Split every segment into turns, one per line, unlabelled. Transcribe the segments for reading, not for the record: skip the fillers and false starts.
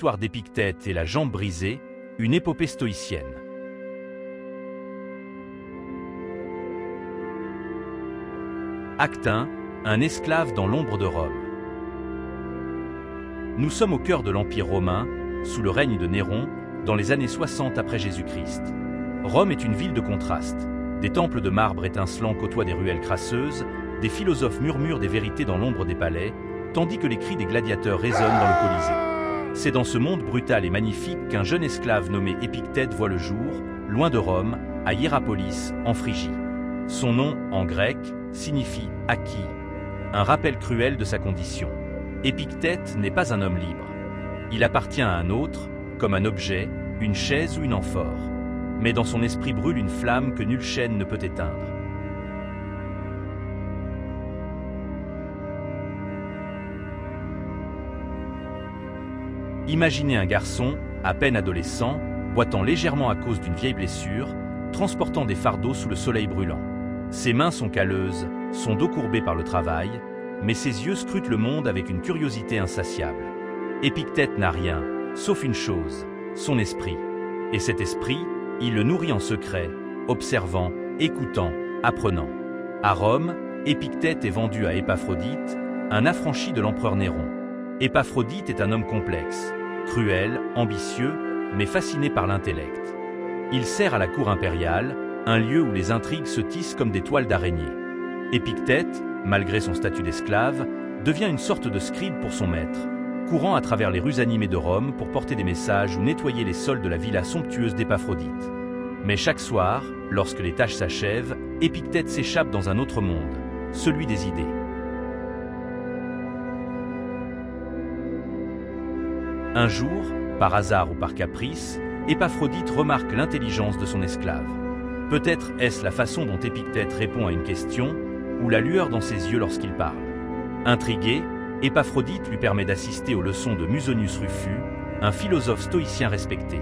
l'histoire d'Épictète et la jambe brisée, une épopée stoïcienne. Acte 1, un esclave dans l'ombre de Rome. Nous sommes au cœur de l'Empire romain, sous le règne de Néron, dans les années 60 après Jésus-Christ. Rome est une ville de contrastes. Des temples de marbre étincelants côtoient des ruelles crasseuses, des philosophes murmurent des vérités dans l'ombre des palais, tandis que les cris des gladiateurs résonnent dans le Colisée. C'est dans ce monde brutal et magnifique qu'un jeune esclave nommé Épictète voit le jour, loin de Rome, à Hiérapolis, en Phrygie. Son nom, en grec, signifie « acquis », un rappel cruel de sa condition. Épictète n'est pas un homme libre. Il appartient à un autre, comme un objet, une chaise ou une amphore. Mais dans son esprit brûle une flamme que nulle chaîne ne peut éteindre. Imaginez un garçon, à peine adolescent, boitant légèrement à cause d'une vieille blessure, transportant des fardeaux sous le soleil brûlant. Ses mains sont calleuses, son dos courbé par le travail, mais ses yeux scrutent le monde avec une curiosité insatiable. Épictète n'a rien, sauf une chose, son esprit. Et cet esprit, il le nourrit en secret, observant, écoutant, apprenant. À Rome, Épictète est vendu à Épaphrodite, un affranchi de l'empereur Néron. Épaphrodite est un homme complexe, cruel, ambitieux, mais fasciné par l'intellect. Il sert à la cour impériale, un lieu où les intrigues se tissent comme des toiles d'araignée. Épictète, malgré son statut d'esclave, devient une sorte de scribe pour son maître, courant à travers les rues animées de Rome pour porter des messages ou nettoyer les sols de la villa somptueuse d'Épaphrodite. Mais chaque soir, lorsque les tâches s'achèvent, Épictète s'échappe dans un autre monde, celui des idées. Un jour, par hasard ou par caprice, Épaphrodite remarque l'intelligence de son esclave. Peut-être est-ce la façon dont Épictète répond à une question, ou la lueur dans ses yeux lorsqu'il parle. Intrigué, Épaphrodite lui permet d'assister aux leçons de Musonius Rufus, un philosophe stoïcien respecté.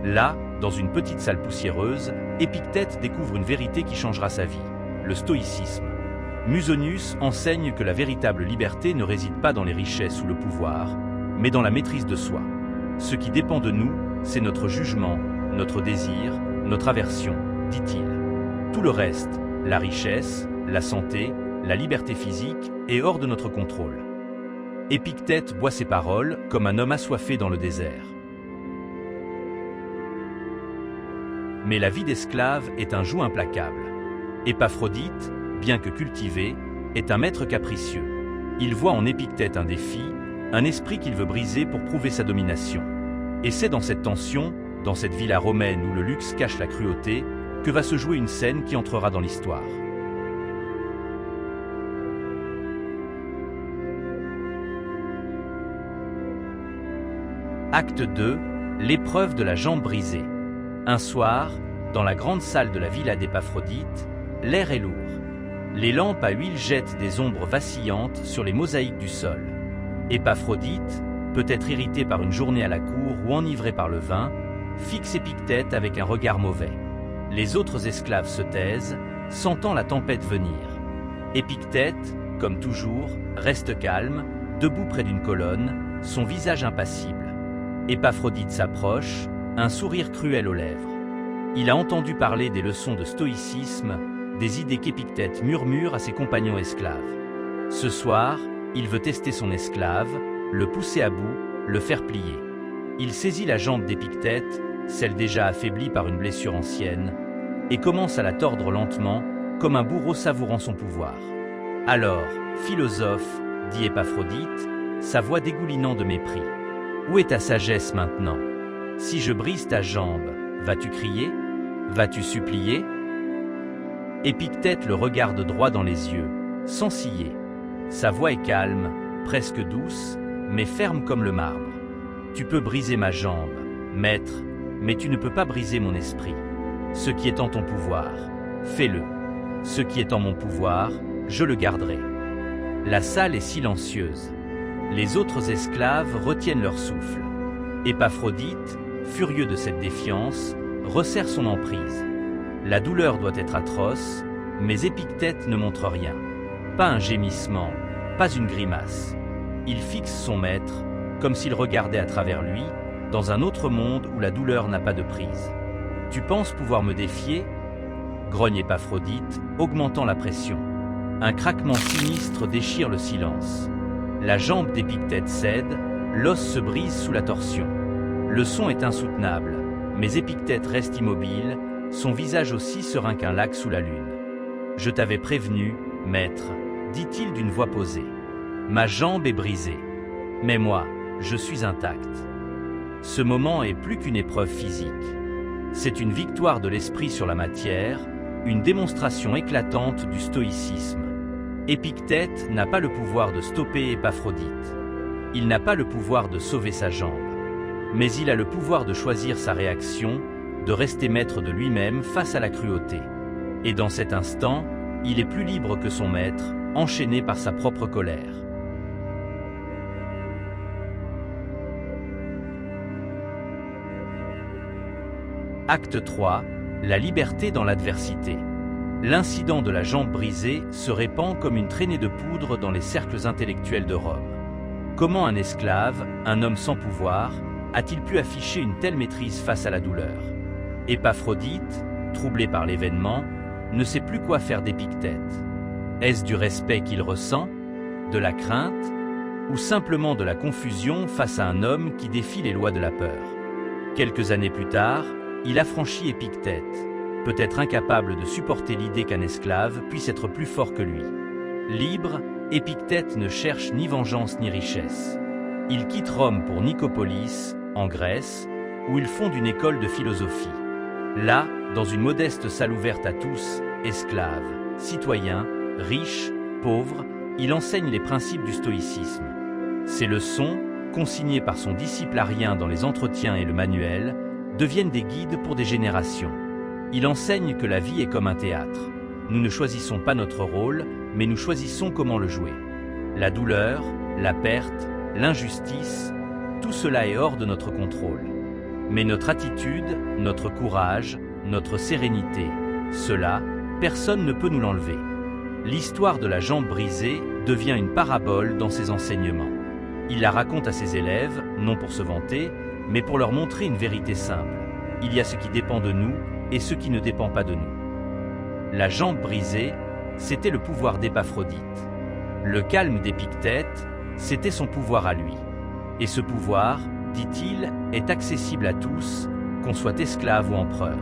Là, dans une petite salle poussiéreuse, Épictète découvre une vérité qui changera sa vie, le stoïcisme. Musonius enseigne que la véritable liberté ne réside pas dans les richesses ou le pouvoir, mais dans la maîtrise de soi. Ce qui dépend de nous, c'est notre jugement, notre désir, notre aversion, dit-il. Tout le reste, la richesse, la santé, la liberté physique, est hors de notre contrôle. Épictète boit ses paroles comme un homme assoiffé dans le désert. Mais la vie d'esclave est un joug implacable. Épaphrodite, bien que cultivé, est un maître capricieux. Il voit en Épictète un défi, un esprit qu'il veut briser pour prouver sa domination. Et c'est dans cette tension, dans cette villa romaine où le luxe cache la cruauté, que va se jouer une scène qui entrera dans l'histoire. Acte 2, l'épreuve de la jambe brisée. Un soir, dans la grande salle de la villa d'Épaphrodite, l'air est lourd. Les lampes à huile jettent des ombres vacillantes sur les mosaïques du sol. Épaphrodite, peut-être irrité par une journée à la cour ou enivré par le vin, fixe Épictète avec un regard mauvais. Les autres esclaves se taisent, sentant la tempête venir. Épictète, comme toujours, reste calme, debout près d'une colonne, son visage impassible. Épaphrodite s'approche, un sourire cruel aux lèvres. Il a entendu parler des leçons de stoïcisme, des idées qu'Épictète murmure à ses compagnons esclaves. Ce soir, il veut tester son esclave, le pousser à bout, le faire plier. Il saisit la jambe d'Épictète, celle déjà affaiblie par une blessure ancienne, et commence à la tordre lentement, comme un bourreau savourant son pouvoir. « Alors, philosophe, dit Épaphrodite, sa voix dégoulinant de mépris, où est ta sagesse maintenant? Si je brise ta jambe, vas-tu crier? Vas-tu supplier ?» Épictète le regarde droit dans les yeux, sans ciller. Sa voix est calme, presque douce, mais ferme comme le marbre. « Tu peux briser ma jambe, maître, mais tu ne peux pas briser mon esprit. Ce qui est en ton pouvoir, fais-le. Ce qui est en mon pouvoir, je le garderai. » La salle est silencieuse. Les autres esclaves retiennent leur souffle. Épaphrodite, furieux de cette défiance, resserre son emprise. La douleur doit être atroce, mais Épictète ne montre rien. Pas un gémissement, pas une grimace. Il fixe son maître, comme s'il regardait à travers lui, dans un autre monde où la douleur n'a pas de prise. « Tu penses pouvoir me défier ?» grogne Épaphrodite, augmentant la pression. Un craquement sinistre déchire le silence. La jambe d'Épictète cède, l'os se brise sous la torsion. Le son est insoutenable, mais Épictète reste immobile, son visage aussi serein qu'un lac sous la lune. « Je t'avais prévenu, maître, dit-il d'une voix posée. Ma jambe est brisée, mais moi, je suis intact. » Ce moment est plus qu'une épreuve physique. C'est une victoire de l'esprit sur la matière, une démonstration éclatante du stoïcisme. Épictète n'a pas le pouvoir de stopper Épaphrodite. Il n'a pas le pouvoir de sauver sa jambe. Mais il a le pouvoir de choisir sa réaction, de rester maître de lui-même face à la cruauté. Et dans cet instant, il est plus libre que son maître, enchaîné par sa propre colère. Acte 3. La liberté dans l'adversité. L'incident de la jambe brisée se répand comme une traînée de poudre dans les cercles intellectuels de Rome. Comment un esclave, un homme sans pouvoir, a-t-il pu afficher une telle maîtrise face à la douleur? Épaphrodite, troublé par l'événement, ne sait plus quoi faire d'Épictète. Est-ce du respect qu'il ressent, de la crainte, ou simplement de la confusion face à un homme qui défie les lois de la peur? Quelques années plus tard, il affranchit Épictète, peut-être incapable de supporter l'idée qu'un esclave puisse être plus fort que lui. Libre, Épictète ne cherche ni vengeance ni richesse. Il quitte Rome pour Nicopolis, en Grèce, où il fonde une école de philosophie. Là, dans une modeste salle ouverte à tous, esclaves, citoyens, riches, pauvres, il enseigne les principes du stoïcisme. Ses leçons, consignées par son disciple Arien dans les entretiens et le manuel, deviennent des guides pour des générations. Il enseigne que la vie est comme un théâtre. Nous ne choisissons pas notre rôle, mais nous choisissons comment le jouer. La douleur, la perte, l'injustice, tout cela est hors de notre contrôle. Mais notre attitude, notre courage, notre sérénité, cela, personne ne peut nous l'enlever. L'histoire de la jambe brisée devient une parabole dans ses enseignements. Il la raconte à ses élèves, non pour se vanter, mais pour leur montrer une vérité simple. Il y a ce qui dépend de nous et ce qui ne dépend pas de nous. La jambe brisée, c'était le pouvoir d'Épaphrodite. Le calme d'Épictète, c'était son pouvoir à lui. Et ce pouvoir, dit-il, est accessible à tous, qu'on soit esclave ou empereur.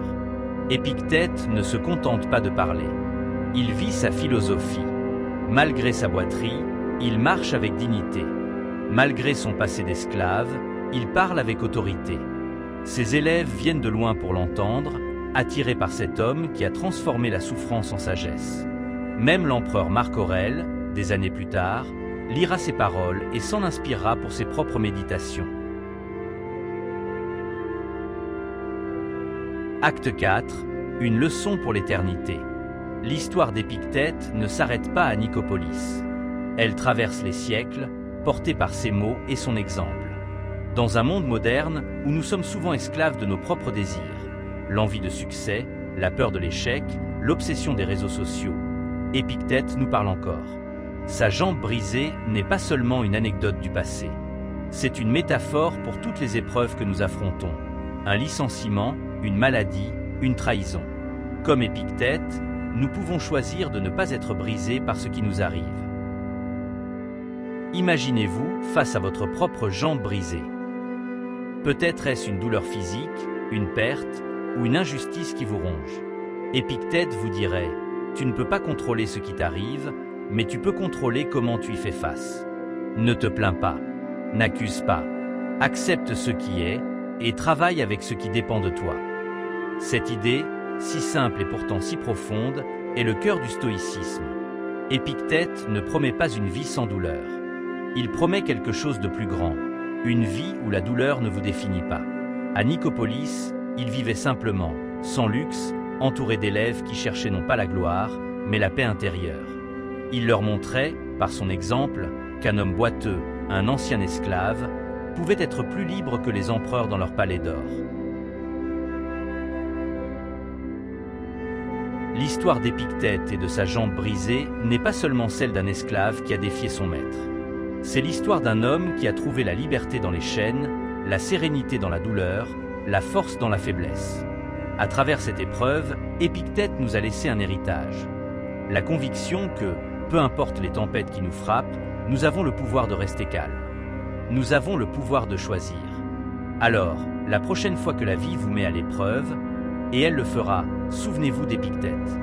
Épictète ne se contente pas de parler. Il vit sa philosophie. Malgré sa boiterie, il marche avec dignité. Malgré son passé d'esclave, il parle avec autorité. Ses élèves viennent de loin pour l'entendre, attirés par cet homme qui a transformé la souffrance en sagesse. Même l'empereur Marc Aurèle, des années plus tard, lira ses paroles et s'en inspirera pour ses propres méditations. Acte 4. Une leçon pour l'éternité. L'histoire d'Épictète ne s'arrête pas à Nicopolis. Elle traverse les siècles, portée par ses mots et son exemple. Dans un monde moderne où nous sommes souvent esclaves de nos propres désirs, l'envie de succès, la peur de l'échec, l'obsession des réseaux sociaux, Épictète nous parle encore. Sa jambe brisée n'est pas seulement une anecdote du passé. C'est une métaphore pour toutes les épreuves que nous affrontons. Un licenciement, une maladie, une trahison. Comme Épictète, nous pouvons choisir de ne pas être brisés par ce qui nous arrive. Imaginez-vous face à votre propre jambe brisée. Peut-être est-ce une douleur physique, une perte ou une injustice qui vous ronge. Épictète vous dirait « Tu ne peux pas contrôler ce qui t'arrive, mais tu peux contrôler comment tu y fais face. Ne te plains pas, n'accuse pas, accepte ce qui est et travaille avec ce qui dépend de toi. » Cette idée, si simple et pourtant si profonde, est le cœur du stoïcisme. Épictète ne promet pas une vie sans douleur. Il promet quelque chose de plus grand, une vie où la douleur ne vous définit pas. À Nicopolis, il vivait simplement, sans luxe, entouré d'élèves qui cherchaient non pas la gloire, mais la paix intérieure. Il leur montrait, par son exemple, qu'un homme boiteux, un ancien esclave, pouvait être plus libre que les empereurs dans leur palais d'or. L'histoire d'Épictète et de sa jambe brisée n'est pas seulement celle d'un esclave qui a défié son maître. C'est l'histoire d'un homme qui a trouvé la liberté dans les chaînes, la sérénité dans la douleur, la force dans la faiblesse. À travers cette épreuve, Épictète nous a laissé un héritage. La conviction que, peu importe les tempêtes qui nous frappent, nous avons le pouvoir de rester calme. Nous avons le pouvoir de choisir. Alors, la prochaine fois que la vie vous met à l'épreuve, et elle le fera, souvenez-vous d'Épictète.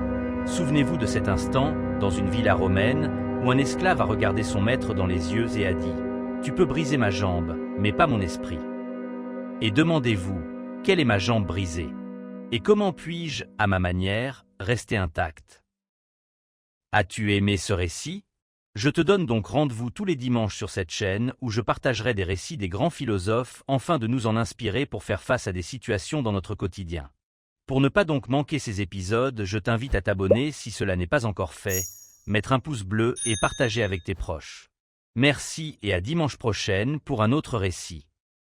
Souvenez-vous de cet instant, dans une villa romaine, où un esclave a regardé son maître dans les yeux et a dit « Tu peux briser ma jambe, mais pas mon esprit. » Et demandez-vous, quelle est ma jambe brisée? Et comment puis-je, à ma manière, rester intact? As-tu aimé ce récit? Je te donne donc rendez-vous tous les dimanches sur cette chaîne où je partagerai des récits des grands philosophes afin de nous en inspirer pour faire face à des situations dans notre quotidien. Pour ne pas donc manquer ces épisodes, je t'invite à t'abonner si cela n'est pas encore fait, mettre un pouce bleu et partager avec tes proches. Merci et à dimanche prochaine pour un autre récit.